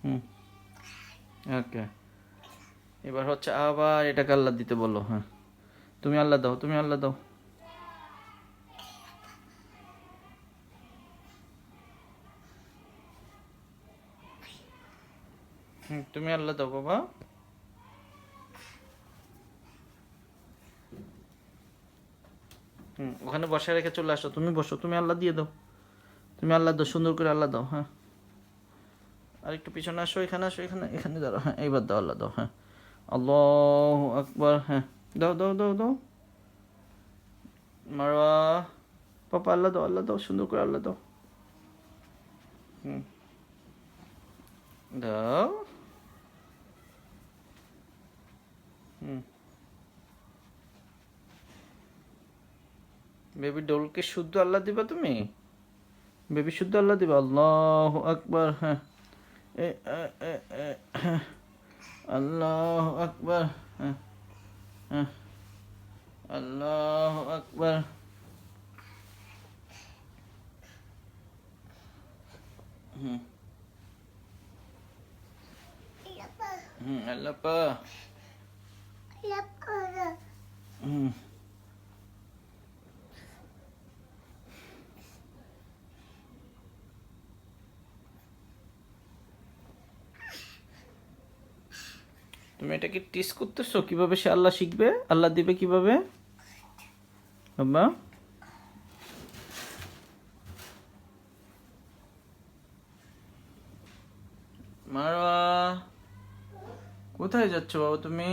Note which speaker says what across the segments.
Speaker 1: হুম, ওকে। এবার হচ্ছে আবার এটাকে আল্লাহ দিতে বলো। হ্যাঁ, তুমি আল্লাহ দাও, তুমি আল্লাহ দাও। হুম, তুমি আল্লাহ দাও বাবা। হুম, ওখানে বসে রেখে চলে আসো, তুমি বসো, তুমি আল্লাহ দিয়ে দাও, তুমি আল্লাহ দাও, সুন্দর করে আল্লাহ দাও। হ্যাঁ, আর একটু পিছনে আসো, এখানে আসো, এখানে এখানে দাঁড়াও। হ্যাঁ, এইবার দাও, আল্লাহ দাও। হ্যাঁ, আল্লাহ আকবার। হ্যাঁ, দাও দাও দাও দাও। মারওয়া, পাপা আল্লাহ দাও, আল্লাহ দাও, সুন্দর করে আল্লাহ দাও। হুম, দাও। হুম, বেবি ডোলকে শুদ্ধ আল্লাহ দিবা তুমি? বেবি শুদ্ধ আল্লাহ দিবা? আল্লাহ আকবার। হ্যাঁ, এ এ এ এ, হ্যাঁ, আল্লাহ আকবার। হ্যাঁ, হ্যাঁ, আল্লাহ আকবার। হুম, হুম, আল্লাহ পা। হুম, তুমি এটাকে টিস করতেছো কিভাবে সে আল্লাহ শিখবে, আল্লাহ দিবে কিভাবে বাবা? মারওয়া, কোথায় যাচ্ছ বাবা তুমি?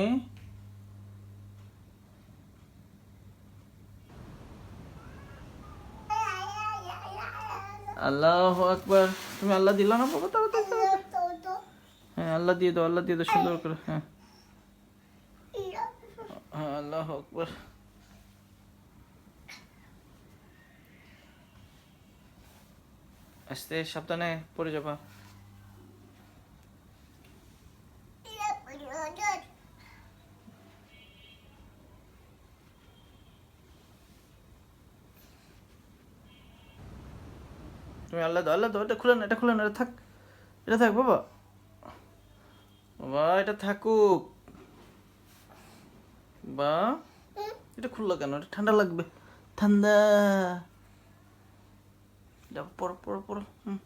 Speaker 1: আল্লাহ আকবার। তুমি আল্লাহ দিলা না বাবা? তাড়াতাড়ি তাড়াতাড়ি। হ্যাঁ, আল্লাহ দিয়ে দাও, আল্লাহ দিয়ে দাও, সুন্দর করে। হ্যাঁ, হ্যাঁ, আল্লাহ আকবার। আস্তে, সাবধানে পড়ে যাবা। তুমি আল্লাহ দাও, আল্লাহ দাও। এটা খুলে না, এটা খুলে না, এটা থাক, এটা থাক বাবা। বাবা এটা থাকুক। বা, এটা খুললো কেন? এটা ঠান্ডা লাগবে, ঠান্ডা। যাও, পড়ো পড়ো পড়ো। হুম।